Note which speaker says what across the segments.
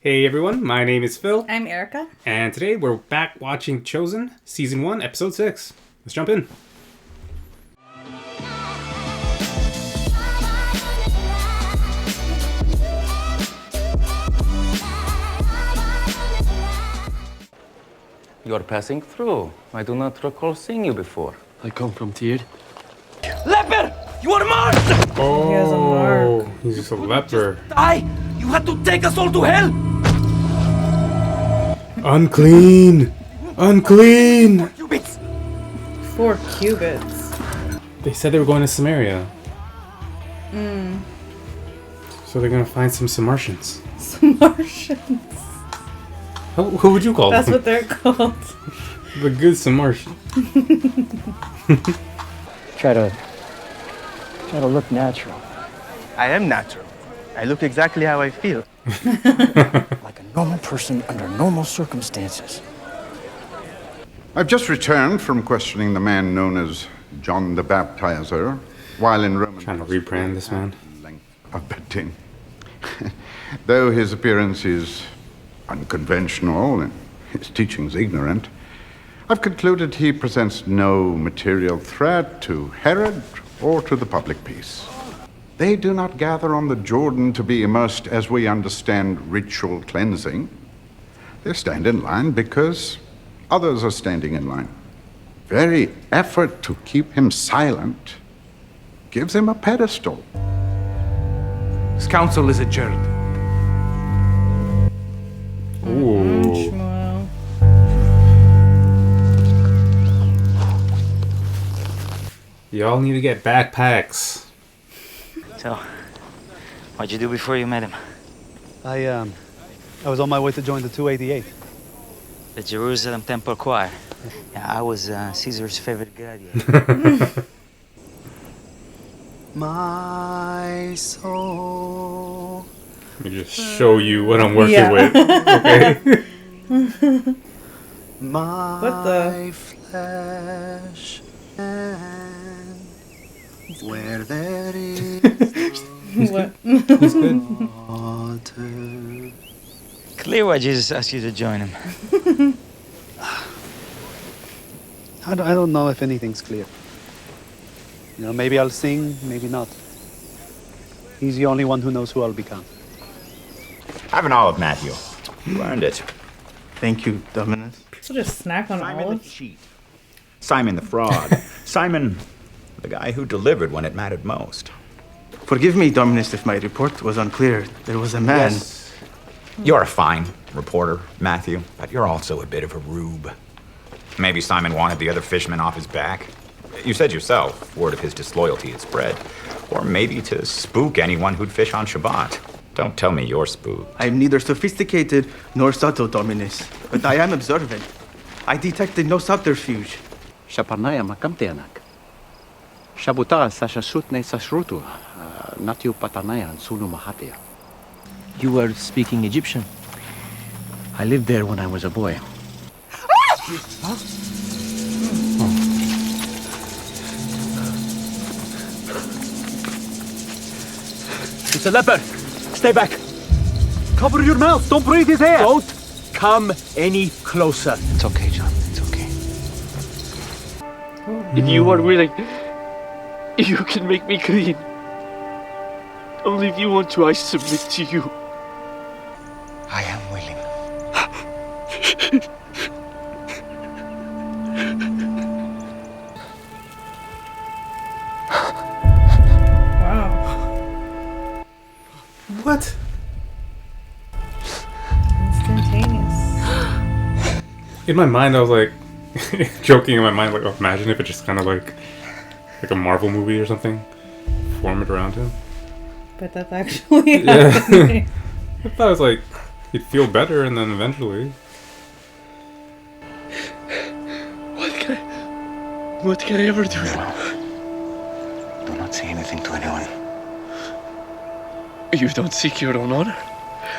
Speaker 1: Hey everyone, my name is Phil.
Speaker 2: I'm Erika.
Speaker 1: And today we're back watching Chosen, Season 1, Episode 6. Let's jump in.
Speaker 3: You're passing through. I do not recall seeing you before.
Speaker 4: I come from Tyr.
Speaker 3: Leper! You are marked!
Speaker 1: Oh,
Speaker 2: He has a mark.
Speaker 1: He's just a leper.
Speaker 3: Die! You had to take us all to hell!
Speaker 1: Unclean! Unclean!
Speaker 3: Cubits!
Speaker 2: 4 cubits.
Speaker 1: They said they were going to Samaria. So they're gonna find some Martians.
Speaker 2: Some Martians.
Speaker 1: Who would you call
Speaker 2: That's
Speaker 1: them?
Speaker 2: what they're called.
Speaker 1: The good Samaritan.
Speaker 4: Try to look natural.
Speaker 5: I am natural. I look exactly how I feel.
Speaker 4: Like a normal person under normal circumstances.
Speaker 6: I've just returned from questioning the man known as John the Baptizer while in Roman.
Speaker 1: Trying to rebrand this man.
Speaker 6: Length of betting. Though his appearance is unconventional and his teachings ignorant, I've concluded he presents no material threat to Herod or to the public peace. They do not gather on the Jordan to be immersed as we understand ritual cleansing. They stand in line because others are standing in line. Very effort to keep him silent gives him a pedestal.
Speaker 5: This council is adjourned.
Speaker 1: Ooh.
Speaker 2: Shmuel.
Speaker 1: Y'all need to get backpacks.
Speaker 7: So, what'd you do before you met him?
Speaker 8: I was on my way to join the 288.
Speaker 7: The Jerusalem Temple Choir. Yeah, I was Caesar's favorite gladiator.
Speaker 8: My soul.
Speaker 1: Let me just show you what I'm working
Speaker 2: Yeah.
Speaker 1: with. Okay.
Speaker 8: My
Speaker 2: What the?
Speaker 8: flesh. And where there is
Speaker 2: What?
Speaker 8: water.
Speaker 7: Clear why Jesus asked you to join him.
Speaker 8: I don't know if anything's clear. You know, maybe I'll sing, maybe not. He's the only one who knows who I'll become.
Speaker 9: Have an olive, Matthew. You earned it.
Speaker 5: Thank you, Dominus.
Speaker 2: So just snack on
Speaker 9: Simon the
Speaker 2: olives?
Speaker 9: cheat. Simon the fraud. Simon, the guy who delivered when it mattered most.
Speaker 5: Forgive me, Dominus, if my report was unclear. There was a man.
Speaker 9: Yes. You're a fine reporter, Matthew, but you're also a bit of a rube. Maybe Simon wanted the other fishermen off his back. You said yourself, word of his disloyalty had spread. Or maybe to spook anyone who'd fish on Shabbat. Don't tell me you're spooked.
Speaker 5: I am neither sophisticated nor subtle, Dominus, but I am observant. I detected no subterfuge.
Speaker 4: Shaparnaya makamteanak. Shabuta sashasutne sashrutu. Natiu patanaya and sulu mahatia. You were speaking Egyptian. I lived there when I was a boy. It's a leper. Stay back. Cover your mouth. Don't breathe his air. Don't come any closer. It's okay, John. It's okay.
Speaker 10: If you are willing, you can make me clean. Only if you want to, I submit to you.
Speaker 9: I am willing.
Speaker 2: Wow.
Speaker 1: What?
Speaker 2: Instantaneous.
Speaker 1: In my mind, I was like, joking in my mind, like, oh, imagine if it just kind of like a Marvel movie or something formed around him.
Speaker 2: But that's actually
Speaker 1: Yeah.
Speaker 2: happening.
Speaker 1: I thought it was like, he'd feel better and then eventually.
Speaker 10: What can I ever do?
Speaker 9: Do not say anything to anyone.
Speaker 10: You don't seek your own honor?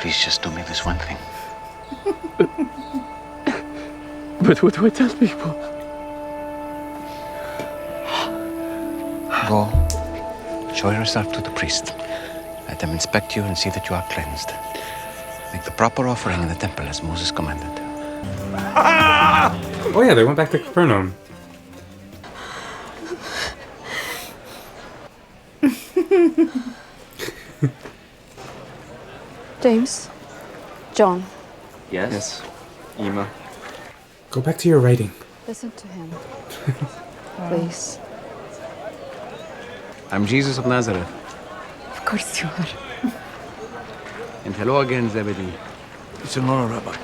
Speaker 9: Please just do me this one thing.
Speaker 10: But what do I tell people?
Speaker 9: Go. Show yourself to the priest. Let them inspect you and see that you are cleansed.
Speaker 4: Make the proper offering in the temple as Moses commanded.
Speaker 1: Oh yeah, they went back to Capernaum.
Speaker 11: James? John?
Speaker 12: Yes? Ima?
Speaker 1: Go back to your writing.
Speaker 11: Listen to him. Please.
Speaker 4: I'm Jesus of Nazareth.
Speaker 11: Of course you are.
Speaker 4: And hello again, Zebedee.
Speaker 5: It's an honor, Rabbi.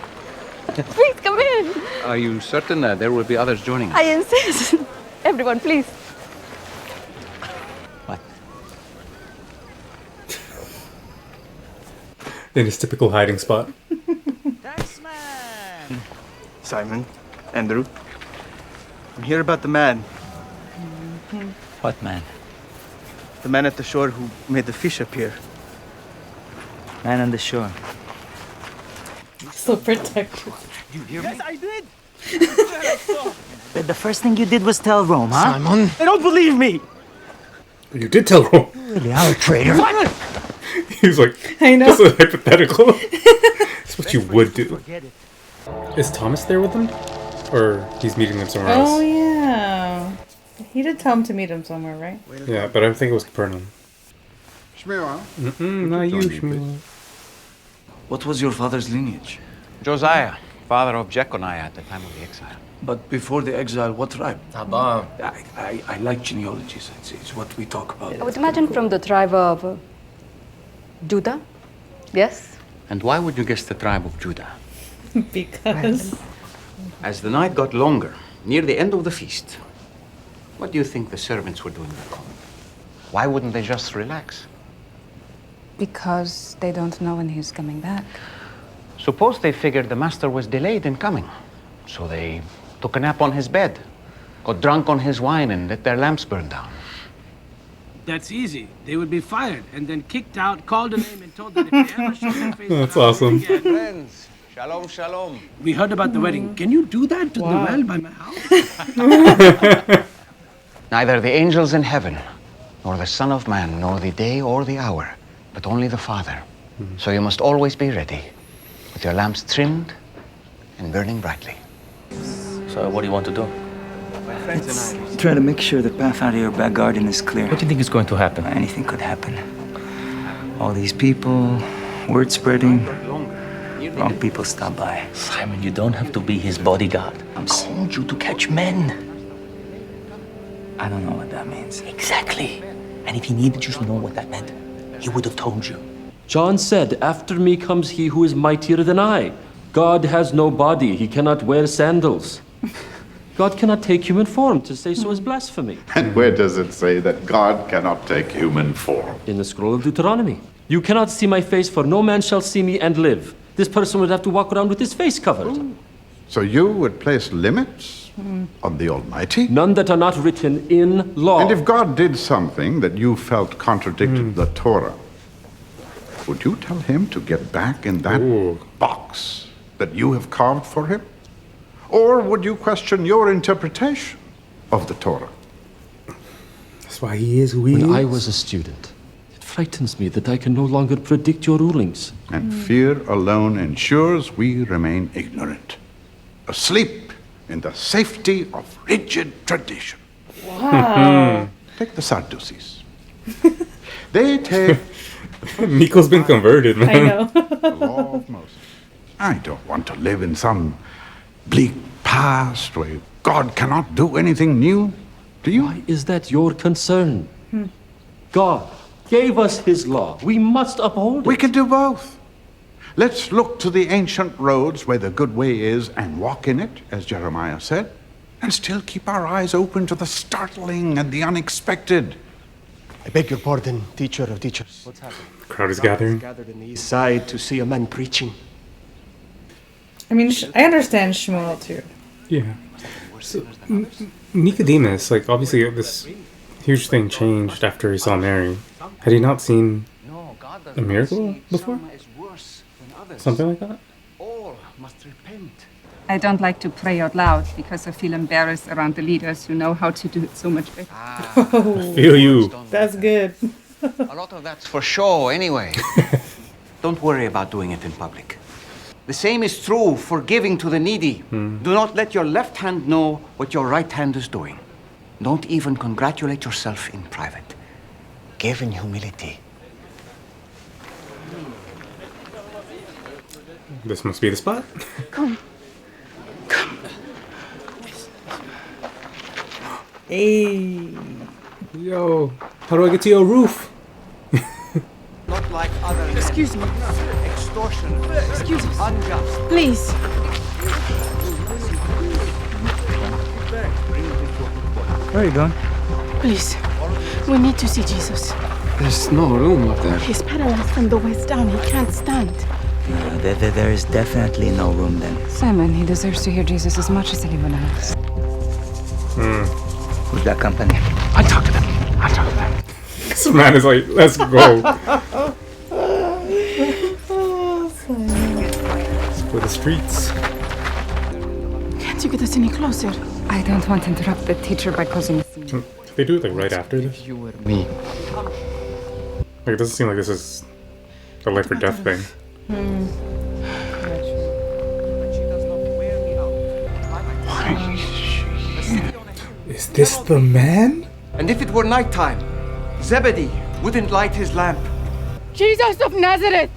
Speaker 11: Please come in.
Speaker 4: Are you certain that there will be others joining us?
Speaker 11: I insist. Everyone, please.
Speaker 1: In his typical hiding spot.
Speaker 5: Simon, Andrew, I'm here about the man.
Speaker 7: What man?
Speaker 5: The man at the shore who made the fish appear.
Speaker 7: Man on the shore.
Speaker 2: So protective.
Speaker 5: Yes, I did!
Speaker 7: The first thing you did was tell Rome, huh?
Speaker 5: Simon! They don't believe me!
Speaker 1: You did tell Rome.
Speaker 7: Really, I'm a traitor.
Speaker 1: He was like,
Speaker 2: I know.
Speaker 1: just a hypothetical. That's what you would do. Is Thomas there with them? Or he's meeting them somewhere else?
Speaker 2: Oh, yeah. He did tell him to meet him somewhere, right?
Speaker 1: Yeah, but I think it was Capernaum.
Speaker 6: Shmuel?
Speaker 1: Not you, Shmuel.
Speaker 12: What was your father's lineage?
Speaker 4: Josiah, father of Jeconiah at the time of the exile.
Speaker 12: But before the exile, what tribe?
Speaker 10: Taba.
Speaker 12: I like genealogies. It's what we talk about.
Speaker 11: I would imagine from the tribe of Judah. Yes?
Speaker 4: And why would you guess the tribe of Judah?
Speaker 2: Because.
Speaker 4: As the night got longer, near the end of the feast, what do you think the servants were doing back home? Why wouldn't they just relax?
Speaker 11: Because they don't know when he's coming back.
Speaker 4: Suppose they figured the master was delayed in coming. So they took a nap on his bed, got drunk on his wine, and let their lamps burn down.
Speaker 10: That's easy. They would be fired and then kicked out, called a name, and told that if they ever show their face
Speaker 1: That's
Speaker 10: around
Speaker 1: awesome.
Speaker 10: again-
Speaker 4: Friends, shalom, shalom.
Speaker 10: We heard about the wedding. Can you do that to the
Speaker 2: Wow.
Speaker 10: well by my house?
Speaker 4: Neither the angels in heaven, nor the Son of Man, nor the day or the hour, but only the Father. So you must always be ready, with your lamps trimmed and burning brightly.
Speaker 12: So what do you want to do?
Speaker 4: My friends and I...
Speaker 7: Try to make sure the path out of your back garden is clear.
Speaker 12: What do you think is going to happen?
Speaker 7: Anything could happen. All these people, word spreading, wrong people stop by.
Speaker 12: Simon, you don't have to be his bodyguard. I called you to catch men.
Speaker 7: I don't know what that means.
Speaker 12: Exactly. And if he needed you to know what that meant, he would have told you.
Speaker 13: John said, "After me comes he who is mightier than I. God has no body, he cannot wear sandals." God cannot take human form. To say so is blasphemy.
Speaker 6: And where does it say that God cannot take human form?
Speaker 13: In the scroll of Deuteronomy. You cannot see my face, for no man shall see me and live. This person would have to walk around with his face covered.
Speaker 6: So you would place limits on the Almighty?
Speaker 13: None that are not written in law.
Speaker 6: And if God did something that you felt contradicted the Torah, would you tell him to get back in that box that you have carved for him? Or would you question your interpretation of the Torah?
Speaker 1: That's why he is who he is.
Speaker 13: When I was a student, it frightens me that I can no longer predict your rulings.
Speaker 6: And fear alone ensures we remain ignorant, asleep in the safety of rigid tradition.
Speaker 2: Wow.
Speaker 6: Take the Sadducees. They take
Speaker 1: Nico's been converted, man.
Speaker 2: I know.
Speaker 6: the law of Moses. I don't want to live in some bleak past where God cannot do anything new. Do you?
Speaker 13: Why is that your concern? God gave us his law. We must uphold it.
Speaker 6: We can do both. Let's look to the ancient roads where the good way is and walk in it, as Jeremiah said, and still keep our eyes open to the startling and the unexpected.
Speaker 14: I beg your pardon, teacher of teachers.
Speaker 13: What's happening?
Speaker 1: The crowd is gathering.
Speaker 14: Gathered on the east side to see a man preaching.
Speaker 2: I mean, I understand Shmuel too.
Speaker 1: Yeah. So, Nicodemus, like, obviously this huge thing changed after he saw Mary. Had he not seen a miracle before? Something like that?
Speaker 4: All must repent.
Speaker 11: I don't like to pray out loud because I feel embarrassed around the leaders who know how to do it so much better.
Speaker 1: Feel you.
Speaker 2: That's good.
Speaker 4: A lot of that's for show anyway.
Speaker 15: don't worry about doing it in public. The same is true for giving to the needy. Do not let your left hand know what your right hand is doing. Don't even congratulate yourself in private. Give in humility.
Speaker 1: This must be the spot.
Speaker 11: Come.
Speaker 2: Hey.
Speaker 1: Yo, how do I get to your roof?
Speaker 15: Not like others.
Speaker 11: Excuse me.
Speaker 15: Extortion.
Speaker 11: Excuse us.
Speaker 15: Unjust.
Speaker 11: Please.
Speaker 3: Where are you going?
Speaker 11: Please. We need to see Jesus.
Speaker 3: There's no room up there.
Speaker 11: He's paralyzed from the waist down. He can't stand.
Speaker 7: There is definitely no room then.
Speaker 11: Simon, he deserves to hear Jesus as much as anyone else.
Speaker 7: Who's that company?
Speaker 3: I talk to them. I talk to them.
Speaker 1: This man is like, let's go. For the streets.
Speaker 11: Can't you get us any closer? I don't want to interrupt the teacher by causing a scene.
Speaker 1: Can they do it like right after this?
Speaker 3: You were me.
Speaker 1: Like, it doesn't seem like this is a life or death thing. Is this the man?
Speaker 15: And if it were nighttime, Zebedee wouldn't light his lamp.
Speaker 11: Jesus of Nazareth!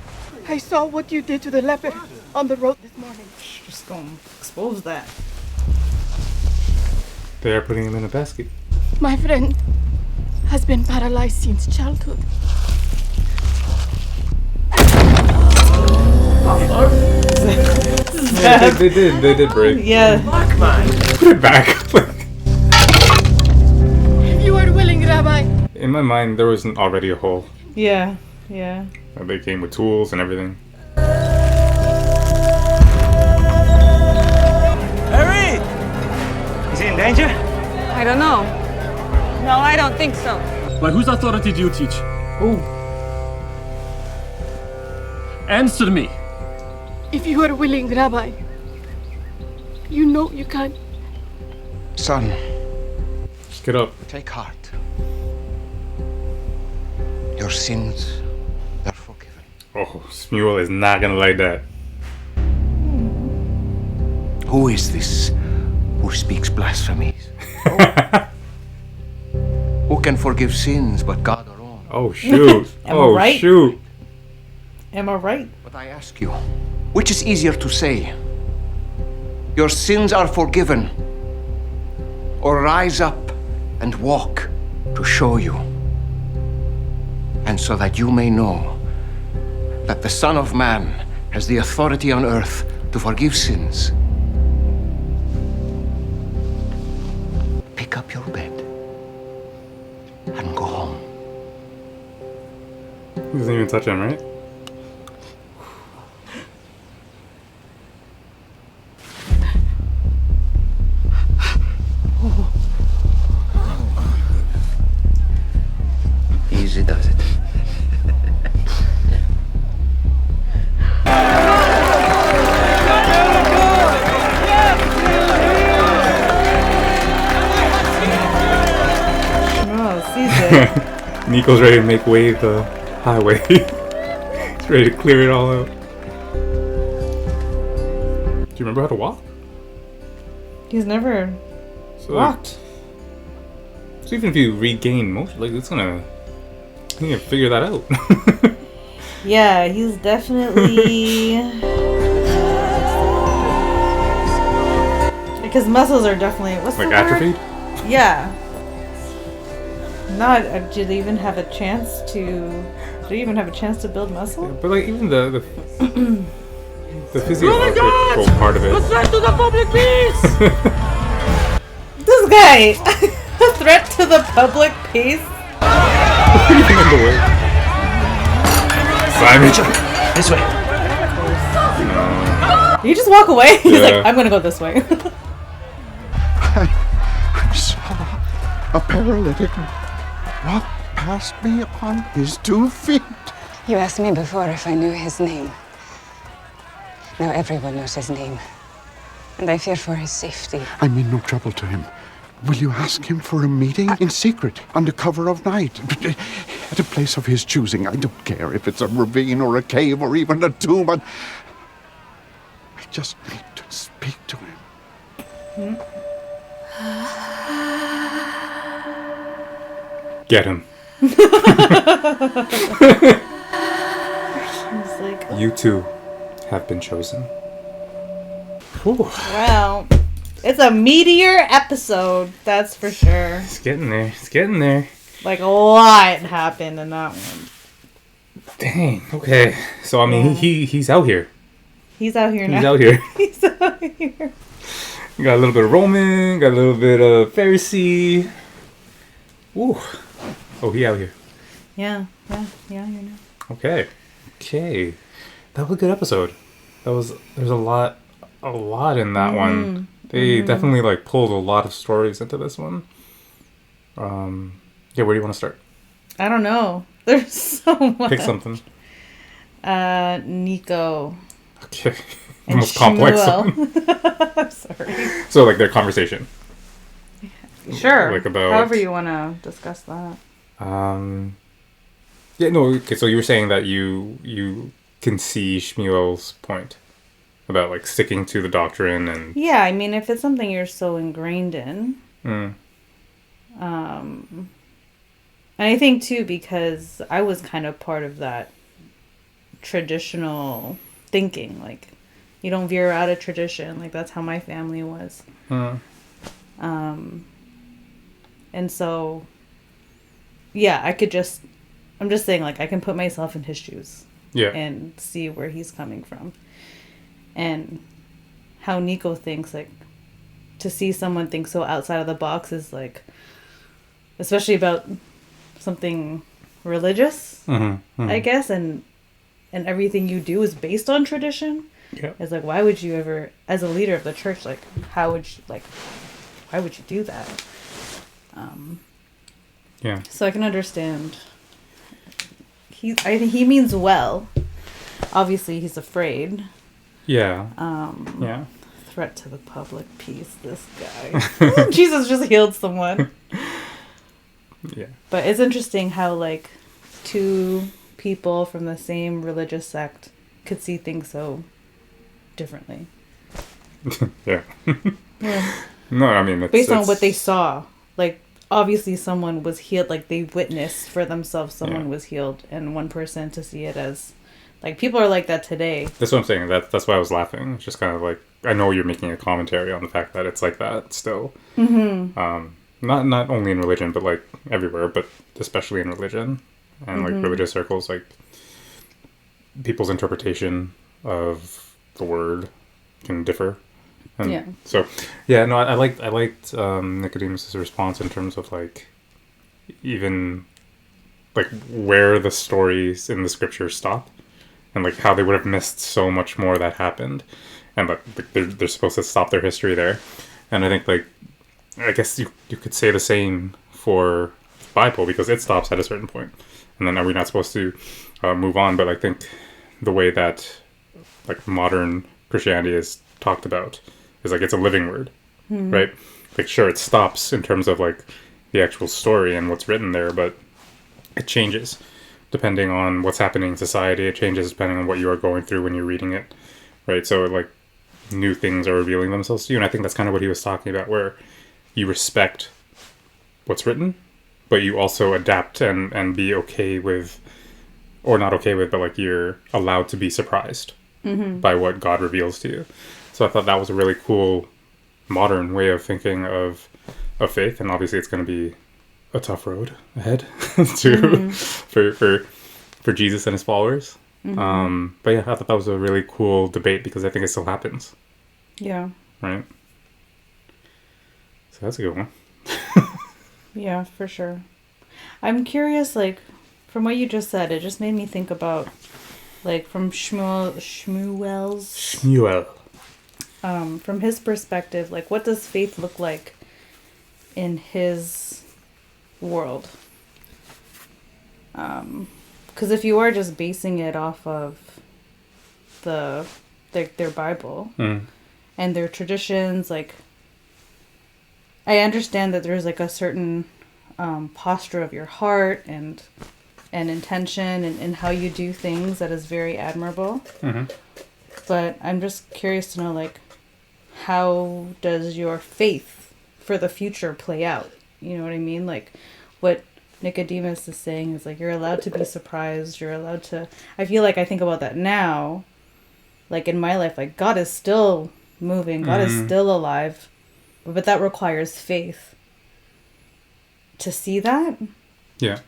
Speaker 11: I saw what you did to the leper on the road this morning.
Speaker 2: Just gonna expose that.
Speaker 1: They are putting him in a basket.
Speaker 11: My friend has been paralyzed since childhood.
Speaker 1: Yeah, they did break.
Speaker 2: Yeah.
Speaker 1: Put it back.
Speaker 11: If you are willing, Rabbi.
Speaker 1: In my mind, there wasn't already a hole.
Speaker 2: Yeah. Yeah.
Speaker 1: They came with tools and everything.
Speaker 7: Harry! Is he in danger?
Speaker 11: I don't know. No, I don't think so.
Speaker 13: By whose authority do you teach?
Speaker 2: Ooh.
Speaker 13: Answer me.
Speaker 11: If you are willing, Rabbi, you know you can.
Speaker 15: Son,
Speaker 1: just get up.
Speaker 15: Take heart. Your sins are forgiven.
Speaker 1: Oh, Smuel is not gonna like that.
Speaker 15: Who is this who speaks blasphemies? Who can forgive sins but God alone?
Speaker 1: Oh shoot!
Speaker 2: Am I right?
Speaker 1: Shoot!
Speaker 2: Am I right?
Speaker 15: But I ask you, which is easier to say? Your sins are forgiven, or rise up and walk to show you, and so that you may know that the Son of Man has the authority on earth to forgive sins. Pick up your bed and go home.
Speaker 1: He doesn't even touch him, right?
Speaker 15: Easy does it.
Speaker 1: Nico's ready to make way the highway. He's ready to clear it all out. Do you remember how to walk?
Speaker 2: He's never walked.
Speaker 1: So even if you regain motion, like it's gonna, you can figure that out.
Speaker 2: Yeah, he's definitely because muscles are definitely what's
Speaker 1: like
Speaker 2: the word?
Speaker 1: atrophied.
Speaker 2: Yeah. Not. Do they even have a chance to? Do they even have a chance to build muscle?
Speaker 1: But like even the physiological part of it.
Speaker 11: A threat to the public peace!
Speaker 2: This guy, a threat to the public peace.
Speaker 1: Simon,
Speaker 12: this way.
Speaker 2: You just walk away. He's
Speaker 6: Yeah.
Speaker 2: like, I'm gonna go this way.
Speaker 6: I saw a paralytic walk past me on his 2 feet.
Speaker 11: You asked me before if I knew his name. Now everyone knows his name. And I fear for his safety.
Speaker 6: I mean no trouble to him. Will you ask him for a meeting in secret, under cover of night, at a place of his choosing? I don't care if it's a ravine or a cave or even a tomb. I just need to speak to him.
Speaker 1: Get him.
Speaker 2: He's like,
Speaker 1: You two have been chosen. Whew.
Speaker 2: wow. It's a meteor episode, that's for sure.
Speaker 1: It's getting there. It's getting there.
Speaker 2: Like, a lot happened in that one.
Speaker 1: Dang. Okay. So, I mean, he's out here.
Speaker 2: He's out here now.
Speaker 1: He's out here.
Speaker 2: He's out here.
Speaker 1: Got a little bit of Roman, got a little bit of Pharisee. Ooh. Oh, he out here.
Speaker 2: Yeah, you know.
Speaker 1: Okay. That was a good episode. There's a lot in that one. They definitely like pulled a lot of stories into this one. Yeah, where do you want to start?
Speaker 2: I don't know. There's so much.
Speaker 1: Pick something.
Speaker 2: Nico.
Speaker 1: Okay. The most complex one.
Speaker 2: I'm sorry.
Speaker 1: So like their conversation.
Speaker 2: Sure.
Speaker 1: Like about
Speaker 2: however you want to discuss that.
Speaker 1: Yeah, no, okay, so you were saying that you can see Shmuel's point about like sticking to the doctrine and
Speaker 2: Yeah, I mean if it's something you're so ingrained in. And I think too because I was kind of part of that traditional thinking, like you don't veer out of tradition, like that's how my family was. And so yeah, I'm just saying like I can put myself in his shoes.
Speaker 1: Yeah.
Speaker 2: And see where he's coming from. And how Nico thinks, like to see someone think so outside of the box is like, especially about something religious, I guess, and everything you do is based on tradition.
Speaker 1: Yeah.
Speaker 2: It's like, why would you ever, as a leader of the church, like, why would you do that?
Speaker 1: Yeah.
Speaker 2: So I can understand. I think he means well. Obviously, he's afraid.
Speaker 1: Yeah.
Speaker 2: Yeah. Threat to the public peace. This guy. Jesus just healed someone.
Speaker 1: Yeah.
Speaker 2: But it's interesting how like two people from the same religious sect could see things so differently.
Speaker 1: Yeah.
Speaker 2: Yeah.
Speaker 1: No, I mean
Speaker 2: based on what they saw. Like obviously someone was healed, like they witnessed for themselves someone was healed, and one person to see it as like people are like that today.
Speaker 1: That's what I'm saying. That's why I was laughing. It's just kind of like I know you're making a commentary on the fact that it's like that still. Not only in religion, but like everywhere, but especially in religion and like religious circles, like people's interpretation of the word can differ. And so, yeah, no, I liked Nicodemus' response in terms of like even like where the stories in the scriptures stop and like how they would have missed so much more that happened, and like they're supposed to stop their history there. And I think like I guess you could say the same for the Bible because it stops at a certain point, and then are we not supposed to move on? But I think the way that like modern Christianity is talked about is like it's a living word, right? Like sure, it stops in terms of like the actual story and what's written there, but it changes depending on what's happening in society. It changes depending on what you are going through when you're reading it, right? So like new things are revealing themselves to you, and I think that's kind of what he was talking about, where you respect what's written, but you also adapt and be okay with, or not okay with, but like you're allowed to be surprised by what God reveals to you. So I thought that was a really cool modern way of thinking of faith, and obviously it's going to be a tough road ahead for Jesus and his followers. But yeah, I thought that was a really cool debate because I think it still happens.
Speaker 2: Yeah.
Speaker 1: Right? So that's a good one.
Speaker 2: Yeah, for sure. I'm curious, like, from what you just said, it just made me think about, like, from Shmuel. From his perspective, like, what does faith look like in his world? Because if you are just basing it off of their Bible and their traditions, like, I understand that there's like a certain posture of your heart and intention and how you do things that is very admirable.
Speaker 1: Mm-hmm.
Speaker 2: But I'm just curious to know, like, how does your faith for the future play out? You know what I mean? Like, what Nicodemus is saying is, like, you're allowed to be surprised. You're allowed to... I feel like I think about that now. Like, in my life, like, God is still moving. God is still alive. But that requires faith to see that.
Speaker 1: Yeah.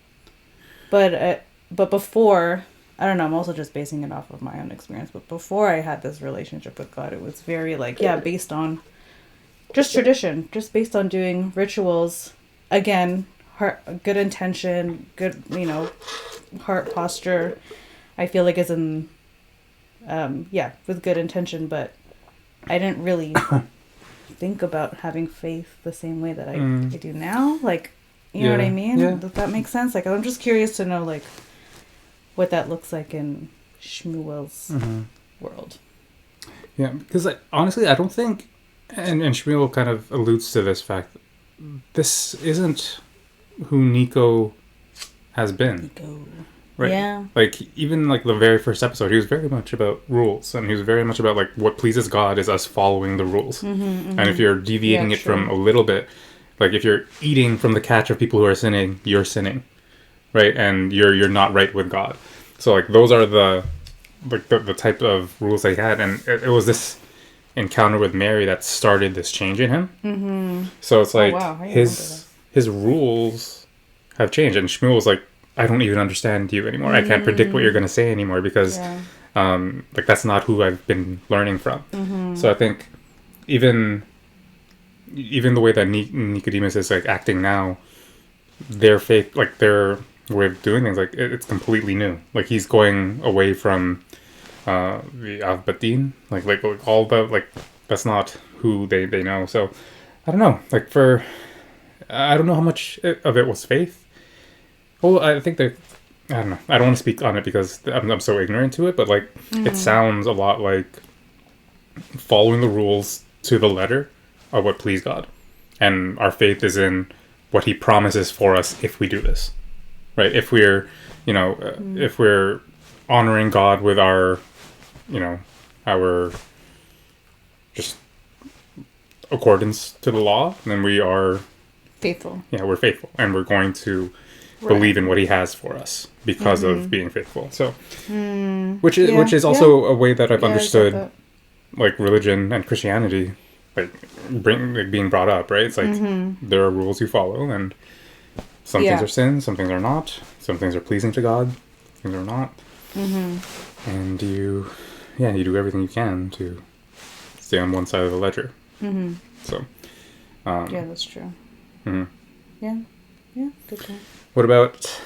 Speaker 2: But before... I don't know, I'm also just basing it off of my own experience. But before I had this relationship with God, it was very, like, yeah, based on just tradition. Just based on doing rituals. Again, heart, good intention, good, you know, heart posture. I feel like is in, with good intention. But I didn't really think about having faith the same way that I do now. Like, you know what I mean?
Speaker 1: Yeah.
Speaker 2: Does that make sense? Like, I'm just curious to know, like, what that looks like in Shmuel's world.
Speaker 1: Yeah, because honestly, I don't think, and Shmuel kind of alludes to this fact, this isn't who Nico has been. Right?
Speaker 2: Yeah.
Speaker 1: Like, even like the very first episode, he was very much about rules, and he was very much about like what pleases God is us following the rules. And if you're deviating it from a little bit, like if you're eating from the catch of people who are sinning, you're sinning. Right, and you're not right with God. So like those are the type of rules that he had, and it was this encounter with Mary that started this change in him.
Speaker 2: Mm-hmm.
Speaker 1: So it's like
Speaker 2: his
Speaker 1: rules have changed, and Shmuel was like, I don't even understand you anymore. I can't predict what you're going to say anymore because like that's not who I've been learning from. So I think even the way that Nicodemus is like acting now, their faith, like their way of doing things, like it's completely new. Like he's going away from the Avbatin, like all the, like that's not who they know. So I don't know, like I don't know how much of it was faith. Well, I think that, I don't know, I don't want to speak on it because I'm so ignorant to it, but like it sounds a lot like following the rules to the letter are what please God, and our faith is in what he promises for us if we do this. Right, if we're, if we're honoring God with our, our just accordance to the law, then we are
Speaker 2: faithful.
Speaker 1: Yeah, we're faithful, and we're going to believe in what he has for us because of being faithful. So, which is also a way that I've understood, like religion and Christianity, like being brought up. Right, it's like there are rules you follow, and some things are sin, some things are not. Some things are pleasing to God, things are not. And you do everything you can to stay on one side of the ledger. So,
Speaker 2: yeah, that's true. Yeah, good point.
Speaker 1: What about?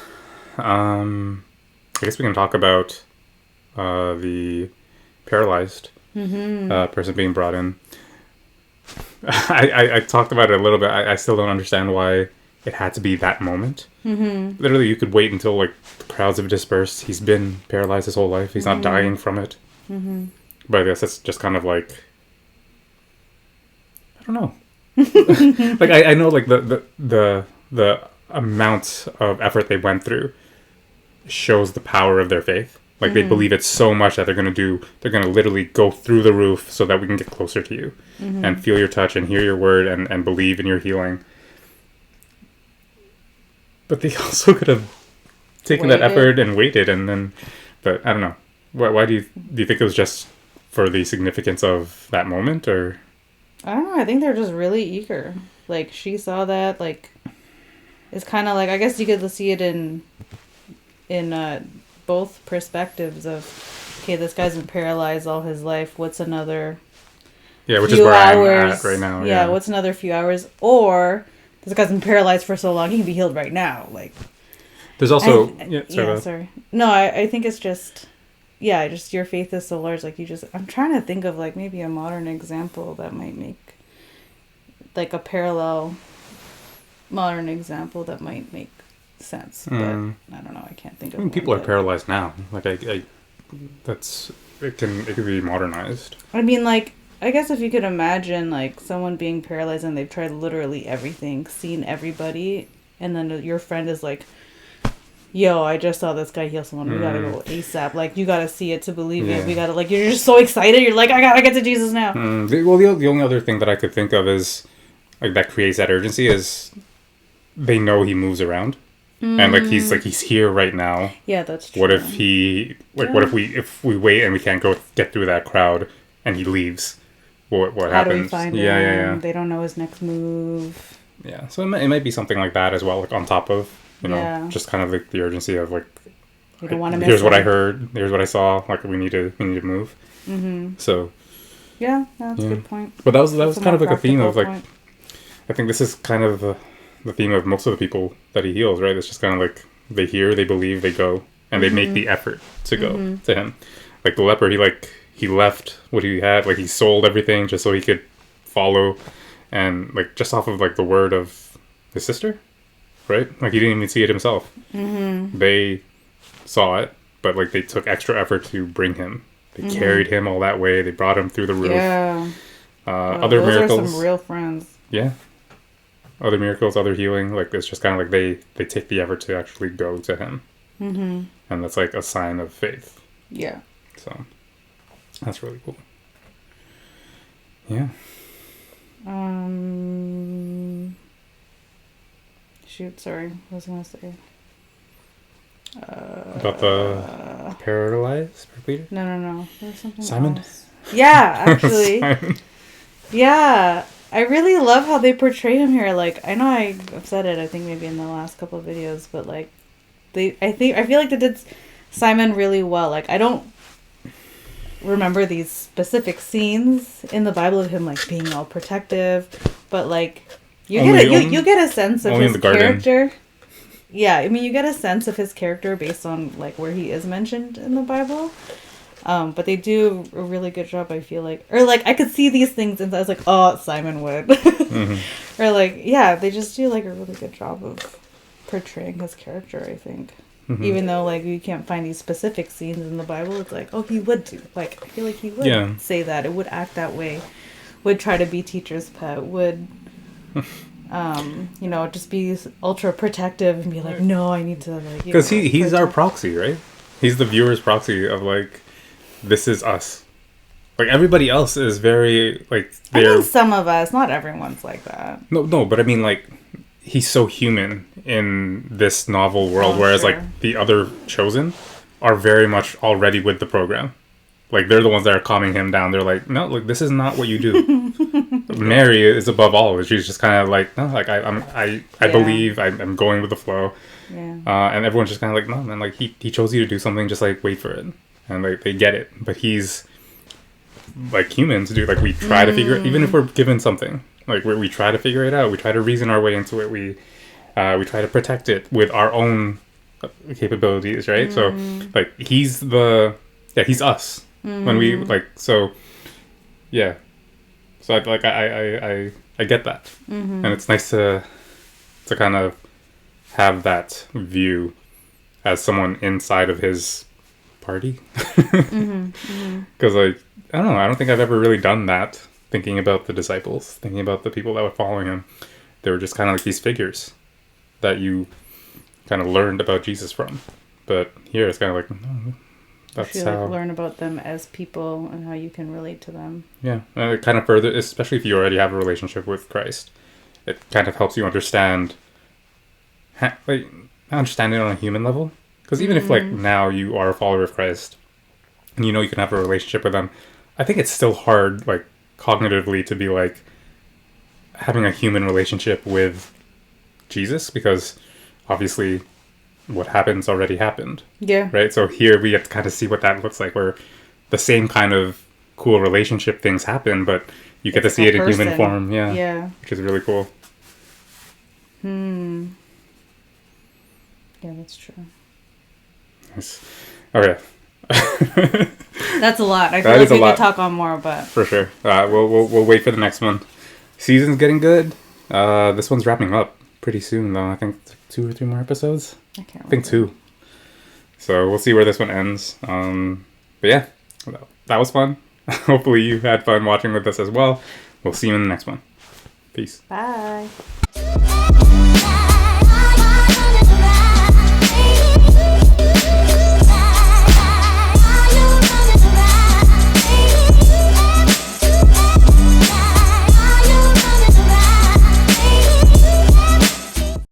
Speaker 1: I guess we can talk about the paralyzed person being brought in. I talked about it a little bit. I still don't understand why it had to be that moment. Literally, you could wait until like the crowds have dispersed. He's been paralyzed his whole life. He's not dying from it. But I guess it's just kind of like, I don't know. Like I know like the amount of effort they went through shows the power of their faith. Like they believe it so much that they're gonna literally go through the roof so that we can get closer to you and feel your touch and hear your word and believe in your healing. But they also could have taken that effort and waited, but I don't know. Why do you think it was just for the significance of that moment, or?
Speaker 2: I don't know. I think they're just really eager. Like she saw that. Like it's kind of like, I guess you could see it in both perspectives of, okay, this guy's been paralyzed all his life. What's another?
Speaker 1: Yeah, which is where I'm at right now.
Speaker 2: Yeah, what's another few hours? Or this guy's been paralyzed for so long, he can be healed right now. Like,
Speaker 1: there's also
Speaker 2: sorry. No, I think it's just your faith is so large. Like I'm trying to think of like maybe a modern example that might make like a parallel modern example that might make sense. But I don't know. I can't think of.
Speaker 1: I mean, people are paralyzed now. Like it can be modernized.
Speaker 2: I mean, like I guess if you could imagine like someone being paralyzed and they've tried literally everything, seen everybody, and then your friend is like, yo, I just saw this guy heal someone. We gotta go ASAP. Like, you gotta see it to believe it. We gotta, like, you're just so excited. You're like, I gotta get to Jesus now.
Speaker 1: Well, the only other thing that I could think of is, like, that creates that urgency is they know he moves around. And, like, he's here right now.
Speaker 2: Yeah, that's true.
Speaker 1: What if he, like, what if we wait and we can't get through that crowd and he leaves? What happens?
Speaker 2: How do we find him?
Speaker 1: Yeah.
Speaker 2: They don't know his next move.
Speaker 1: Yeah, so it might be something like that as well, like, on top of, you know, just kind of like the urgency of, like,
Speaker 2: you don't want to miss
Speaker 1: here's what I
Speaker 2: him.
Speaker 1: heard, here's what I saw, like, we need to move. So
Speaker 2: yeah, that's a good point.
Speaker 1: But that was
Speaker 2: That's a
Speaker 1: kind of
Speaker 2: more
Speaker 1: like a theme of, like,
Speaker 2: practical
Speaker 1: I think this is kind of the theme of most of the people that he heals, right? It's just kind of like they hear, they believe, they go, and they make the effort to go to him. Like the leper, he left what he had, like he sold everything just so he could follow, and like just off of like the word of his sister, right? Like he didn't even see it himself. They saw it, but like they took extra effort to bring him. They carried him all that way. They brought him through the roof.
Speaker 2: Yeah.
Speaker 1: Other
Speaker 2: those
Speaker 1: miracles.
Speaker 2: are some real friends.
Speaker 1: Yeah. Other miracles, other healing. Like it's just kind of like they take the effort to actually go to him. And that's like a sign of faith.
Speaker 2: Yeah.
Speaker 1: So that's really cool. Yeah.
Speaker 2: Shoot, sorry. What was I gonna say?
Speaker 1: About the paralyzed leader?
Speaker 2: No. There's something
Speaker 1: Simon?
Speaker 2: else. Yeah, actually.
Speaker 1: Simon.
Speaker 2: Yeah. I really love how they portray him here. Like, I know I've said it, I think maybe in the last couple of videos, but like I feel like they did Simon really well. Like, I don't remember these specific scenes in the Bible of him like being all protective, but like you get a sense of his character. Yeah, I mean, you get a sense of his character based on like where he is mentioned in the Bible. But they do a really good job, I feel like. Or like I could see these things and I was like, oh, Simon would. Or like, yeah, they just do like a really good job of portraying his character, I think. Even though like you can't find these specific scenes in the Bible, it's like, oh, he would do. Like, I feel like he would say that. It would act that way. Would try to be teacher's pet. Would you know, just be ultra protective and be like, no, I need to like,
Speaker 1: because he's our proxy, right? He's the viewer's proxy of like, this is us. Like everybody else is very like
Speaker 2: I mean, some of us, not everyone's like that.
Speaker 1: No, but I mean like he's so human in this novel world, whereas like the other chosen are very much already with the program. Like they're the ones that are calming him down. They're like, no, look, this is not what you do. Mary is above all. She's just kind of like, no, like I believe I'm going with the flow.
Speaker 2: Yeah.
Speaker 1: And everyone's just kind of like, no, man, like he chose you to do something, just like wait for it. And like they get it, but he's like humans do. Like we try to figure it, even if we're given something, like we try to figure it out. We try to reason our way into it. We try to protect it with our own capabilities, right? So like he's us when we like so yeah. So I get that, and it's nice to kind of have that view as someone inside of his party. Because like I don't know, I don't think I've ever really done that, thinking about the disciples, thinking about the people that were following him. They were just kind of like these figures that you kind of learned about Jesus from. But here it's kind of like, no, that's
Speaker 2: you
Speaker 1: how
Speaker 2: like, learn about them as people and how you can relate to them.
Speaker 1: Yeah, and it kind of further, especially if you already have a relationship with Christ, it kind of helps you understand like understand it on a human level. Because even if like now you are a follower of Christ and you know you can have a relationship with them, I think it's still hard like cognitively to be like having a human relationship with Jesus, because obviously what happens already happened.
Speaker 2: Yeah.
Speaker 1: Right? So here we get to kind of see what that looks like, where the same kind of cool relationship things happen, but you get to see it in human form. Yeah.
Speaker 2: Yeah.
Speaker 1: Which is really cool.
Speaker 2: Yeah, that's true.
Speaker 1: Nice. Okay.
Speaker 2: That's a lot. I feel like we could talk on more, but
Speaker 1: for sure. We'll wait for the next one. Season's getting good. This one's wrapping up pretty soon, though. I think 2 or 3 more episodes.
Speaker 2: I can't remember.
Speaker 1: I think 2. So we'll see where this one ends. But yeah, that was fun. Hopefully you've had fun watching with us as well. We'll see you in the next one. Peace.
Speaker 2: Bye.